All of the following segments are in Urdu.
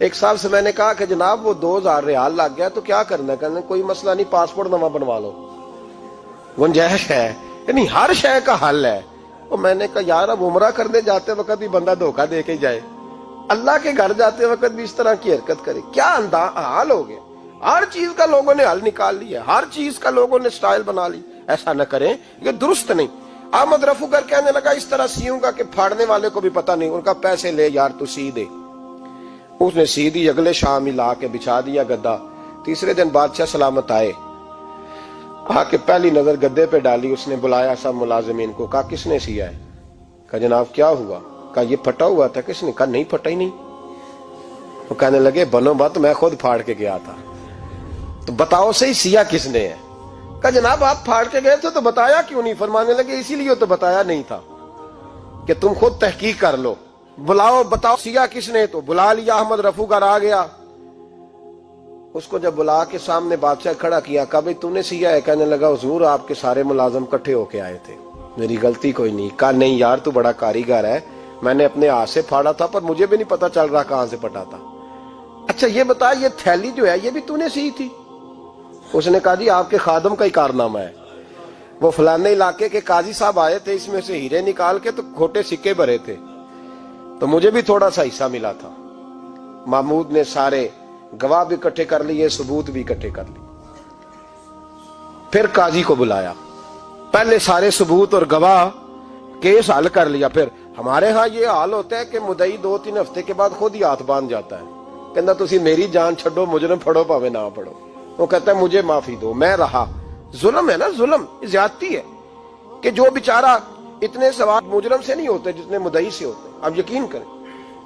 ایک صاحب سے میں نے کہا کہ جناب وہ 2000 ریال لگ گیا تو کیا کرنا ہے؟ کہنے کوئی مسئلہ نہیں، پاسپورٹ نواں بنوا لو، گنجائش ہے، یعنی ہر شے کا حل ہے۔ اور میں نے کہا یار اب عمرہ کرنے جاتے وقت بھی بندہ دھوکہ دے کے جائے، اللہ کے گھر جاتے وقت بھی اس طرح کی حرکت کرے، کیا حال ہو گیا؟ ہر چیز کا لوگوں نے حل نکال لیا، ہر چیز کا لوگوں نے سٹائل بنا لی۔ ایسا نہ کریں، یہ درست نہیں۔ احمد رفو گر کہنے لگا اس طرح سیوں گا کہ پھاڑنے والے کو بھی پتہ نہیں۔ ان کا پیسے لے یار تو سی دے۔ اس نے سی دی، اگلے شام ہی لا کے بچھا دیا گدا۔ تیسرے دن بادشاہ سلامت آئے، آ کے پہلی نظر گدے پہ ڈالی، اس نے بلایا سب ملازمین کو، کہا کس نے سیا ہے؟ کہا جناب کیا ہوا؟ کہا یہ پھٹا ہوا تھا۔ کس نے؟ کہا نہیں پھٹا ہی نہیں۔ وہ کہنے لگے بنو مت، میں خود پھاڑ کے گیا تھا۔ تو بتاؤ صحیح سیا کس نے ہے؟ کہا جناب آپ پھاڑ کے گئے تھے تو بتایا کیوں نہیں؟ فرمانے لگے اسی لیے تو بتایا نہیں تھا کہ تم خود تحقیق کر لو، بلاؤ بتاؤ سیا کس نے۔ تو بلا لیا، احمد رفو گر آ گیا۔ اس کو جب بلا کے سامنے بادشاہ کھڑا کیا، کہا بھئی تو نے سیا ہے؟ کہنے لگا حضور آپ کے سارے ملازم کٹھے ہو کے آئے تھے، میری غلطی کوئی نہیں۔ کہا نہیں یار تو بڑا کاریگر ہے، میں نے اپنے ہاتھ سے پھاڑا تھا پر مجھے بھی نہیں پتا چل رہا کہاں سے پھٹا تھا۔ اچھا یہ بتا یہ تھیلی جو ہے یہ بھی تو نے سی تھی؟ اس نے کہا جی آپ کے خادم کا ہی کارنامہ ہے، وہ فلانے علاقے کے قاضی صاحب آئے تھے، اس میں سے ہیرے نکال کے تو کھوٹے سکے بھرے تھے، تو مجھے بھی تھوڑا سا حصہ ملا تھا۔ محمود نے سارے گواہ بھی اکٹھے کر لیے، ثبوت بھی اکٹھے کر لیے۔ پھر قاضی کو بلایا، پہلے سارے ثبوت اور گواہ کیس حل کر لیا۔ پھر ہمارے ہاں یہ حال ہوتا ہے کہ مدعی 2-3 ہفتے کے بعد خود ہی ہاتھ باندھ جاتا ہے، کہنا تسی میری جان چھڈو، مجرم پھڑو پاوے نہ پڑھو۔ وہ کہتا ہے مجھے معافی دو، میں رہا۔ ظلم ہے نا، ظلم زیادتی ہے کہ جو بیچارہ اتنے سوال مجرم سے نہیں ہوتے جتنے مدعی سے ہوتے ہیں۔ اب یقین کریں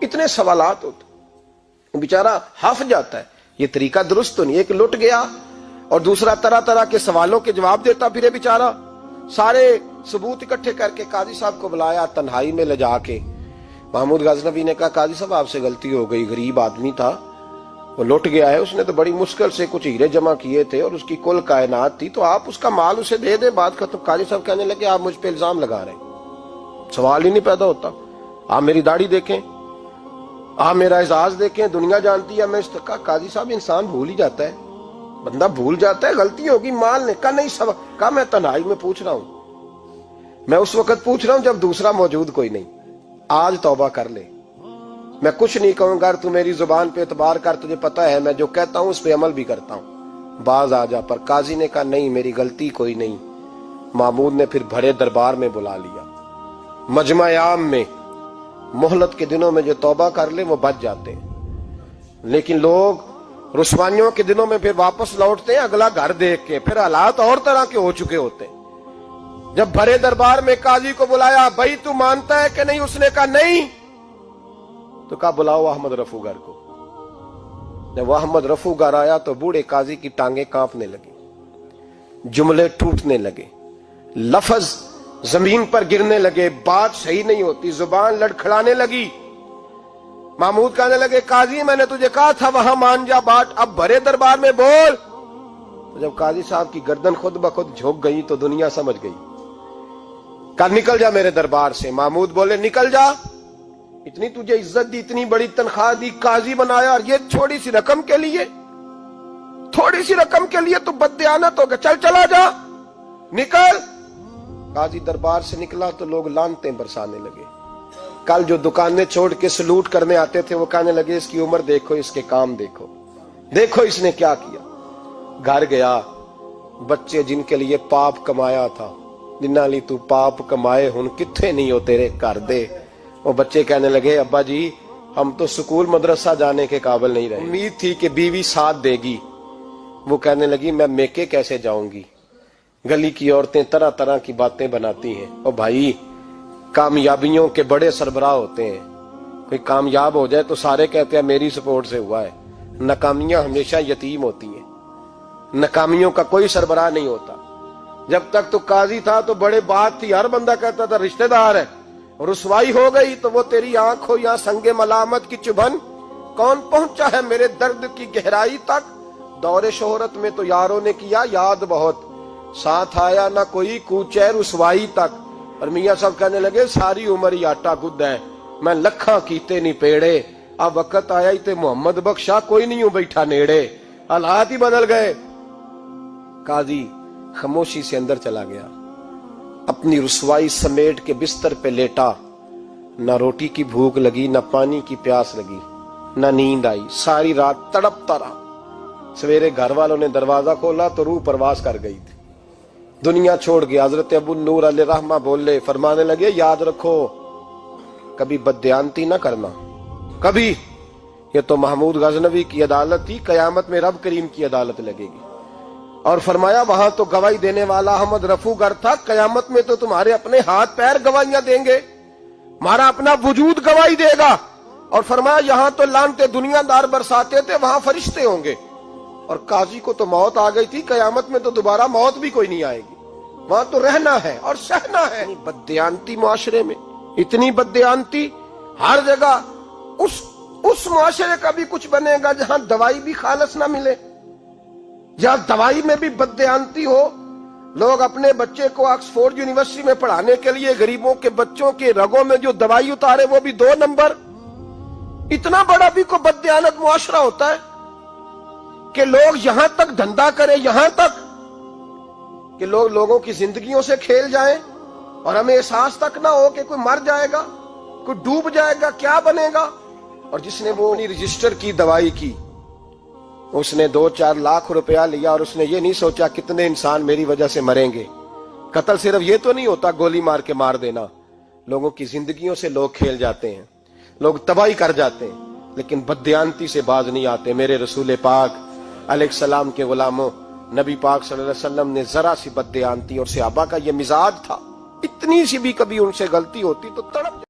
اتنے سوالات ہوتے، بیچارہ ہف جاتا ہے۔ یہ طریقہ درست تو نہیں، ایک لٹ گیا اور دوسرا طرح طرح کے سوالوں کے جواب دیتا پھرے بیچارہ۔ سارے ثبوت اکٹھے کر کے قاضی صاحب کو بلایا، تنہائی میں لے جا کے محمود غزنوی نے کہا قاضی صاحب آپ سے غلطی ہو گئی، غریب آدمی تھا، وہ لٹ گیا ہے، اس نے تو بڑی مشکل سے کچھ ہیرے جمع کیے تھے اور اس کی کل کائنات تھی، تو آپ اس کا مال اسے دے دیں، بات ختم۔ قاضی صاحب کہنے لگے آپ مجھ پہ الزام لگا رہے ہیں، سوال ہی نہیں پیدا ہوتا۔ آپ میری داڑھی دیکھیں، آپ میرا اعزاز دیکھیں، دنیا جانتی ہے میں اس کا۔ قاضی صاحب انسان بھول ہی جاتا ہے، بندہ بھول جاتا ہے، غلطی ہوگی، مال نے کہا نہیں سب۔ کہا میں تنہائی میں پوچھ رہا ہوں، میں اس وقت پوچھ رہا ہوں جب دوسرا موجود کوئی نہیں، آج توبہ کر لے، میں کچھ نہیں کہوں گا، تو میری زبان پہ اعتبار کر، تجھے پتا ہے میں جو کہتا ہوں اس پہ عمل بھی کرتا ہوں، باز آ جا۔ پر قاضی نے کہا نہیں میری غلطی کوئی نہیں۔ محمود نے پھر بڑے دربار میں بلا لیا، مجمع عام میں۔ مہلت کے دنوں میں جو توبہ کر لے وہ بچ جاتے ہیں، لیکن لوگ رسوائیوں کے دنوں میں پھر واپس لوٹتے ہیں اگلا گھر دیکھ کے، پھر حالات اور طرح کے ہو چکے ہوتے ہیں۔ جب بڑے دربار میں قاضی کو بلایا، بھائی تو مانتا ہے کہ نہیں؟ اس نے کہا نہیں۔ تو کہا بلاؤ احمد رفو گر کو۔ جب احمد رفو گر آیا تو بوڑھے قاضی کی ٹانگیں کانپنے لگی، جملے ٹوٹنے لگے، لفظ زمین پر گرنے لگے، بات صحیح نہیں ہوتی، زبان لڑکھڑانے لگی۔ محمود کہنے لگے قاضی میں نے تجھے کہا تھا وہاں مان جا بات، اب بڑے دربار میں بول۔ تو جب قاضی صاحب کی گردن خود بخود جھک گئی تو دنیا سمجھ گئی، کہا نکل جا میرے دربار سے۔ محمود بولے نکل جا، اتنی تجھے عزت دی، اتنی بڑی تنخواہ دی، قاضی بنایا، اور یہ چھوٹی سی رقم کے لیے، تھوڑی سی رقم کے لیے تو بددیانت ہو گیا، چل چلا جا، نکل۔ قاضی دربار سے نکلا تو لوگ لعنتیں برسانے لگے۔ کل جو دکانیں چھوڑ کے سلوٹ کرنے آتے تھے وہ کہنے لگے اس کی عمر دیکھو، اس کے کام دیکھو، دیکھو اس نے کیا کیا۔ گھر گیا، بچے جن کے لیے پاپ کمایا تھا، جنہاں لی تو پاپ کمائے ہن کتھے نہیں ہو تیرے کر دے۔ وہ بچے کہنے لگے ابا جی ہم تو سکول مدرسہ جانے کے قابل نہیں رہے، امید تھی کہ بیوی ساتھ دے گی۔ وہ کہنے لگی میں میکے کیسے جاؤں گی، گلی کی عورتیں طرح طرح کی باتیں بناتی ہیں۔ اور بھائی کامیابیوں کے بڑے سربراہ ہوتے ہیں، کوئی کامیاب ہو جائے تو سارے کہتے ہیں میری سپورٹ سے ہوا ہے، ناکامیاں ہمیشہ یتیم ہوتی ہیں، ناکامیوں کا کوئی سربراہ نہیں ہوتا۔ جب تک تو قاضی تھا تو بڑے بات تھی، ہر بندہ کہتا تھا رشتہ دار ہے، رسوائی ہو گئی تو وہ تیری آنکھ ہو یا سنگ ملامت کی چبھن، کون پہنچا ہے میرے درد کی گہرائی تک، دور شہرت میں تو یاروں نے کیا یاد بہت، ساتھ آیا نہ کوئی کوچے رسوائی تک۔ اور میاں صاحب کہنے لگے ساری عمر ہی آٹا گد ہے، میں لکھاں کیتے نہیں پیڑے، اب وقت آیا ہی تے محمد بخشا کوئی نہیں ہوں بیٹھا نیڑے، حالات ہی بدل گئے۔ قاضی خاموشی سے اندر چلا گیا، اپنی رسوائی سمیٹ کے بستر پہ لیٹا، نہ روٹی کی بھوک لگی، نہ پانی کی پیاس لگی، نہ نیند آئی، ساری رات تڑپتا رہا۔ سویرے گھر والوں نے دروازہ کھولا تو روح پرواز کر گئی تھی، دنیا چھوڑ گیا۔ حضرت ابو النور علیہ رحمہ بولے، فرمانے لگے یاد رکھو کبھی بددیانتی نہ کرنا، کبھی۔ یہ تو محمود غزنوی کی عدالت تھی، قیامت میں رب کریم کی عدالت لگے گی۔ اور فرمایا وہاں تو گواہی دینے والا احمد رفو گر تھا، قیامت میں تو تمہارے اپنے ہاتھ پیر گواہیاں دیں گے، ہمارا اپنا وجود گواہی دے گا۔ اور فرمایا یہاں تو لانتے دنیا دار برساتے تھے، وہاں فرشتے ہوں گے۔ اور قاضی کو تو موت آ گئی تھی، قیامت میں تو دوبارہ موت بھی کوئی نہیں آئے گی، وہاں تو رہنا ہے اور سہنا ہے۔ بددیانتی معاشرے میں، اتنی بددیانتی ہر جگہ۔ اس معاشرے کا بھی کچھ بنے گا جہاں دوائی بھی خالص نہ ملے، جہاں دوائی میں بھی بددیانتی ہو۔ لوگ اپنے بچے کو آکسفورڈ یونیورسٹی میں پڑھانے کے لیے غریبوں کے بچوں کے رگوں میں جو دوائی اتارے وہ بھی 2 نمبر۔ اتنا بڑا بھی کوئی بددیانت معاشرہ ہوتا ہے کہ لوگ یہاں تک دھندا کریں، یہاں تک کہ لوگ لوگوں کی زندگیوں سے کھیل جائیں اور ہمیں احساس تک نہ ہو کہ کوئی مر جائے گا، کوئی ڈوب جائے گا، کیا بنے گا۔ اور جس نے وہ اپنی رجسٹر کی دوائی کی، اس نے 2-4 لاکھ روپیہ لیا اور اس نے یہ نہیں سوچا کتنے انسان میری وجہ سے مریں گے۔ قتل صرف یہ تو نہیں ہوتا گولی مار کے مار دینا، لوگوں کی زندگیوں سے لوگ کھیل جاتے ہیں، لوگ تباہی کر جاتے ہیں، لیکن بددیانتی سے باز نہیں آتے۔ میرے رسول پاک علیہ السلام کے غلاموں، نبی پاک صلی اللہ علیہ وسلم نے ذرا سی بددیانتی، اور صحابہ کا یہ مزاج تھا، اتنی سی بھی کبھی ان سے غلطی ہوتی تو تڑپ جاتے۔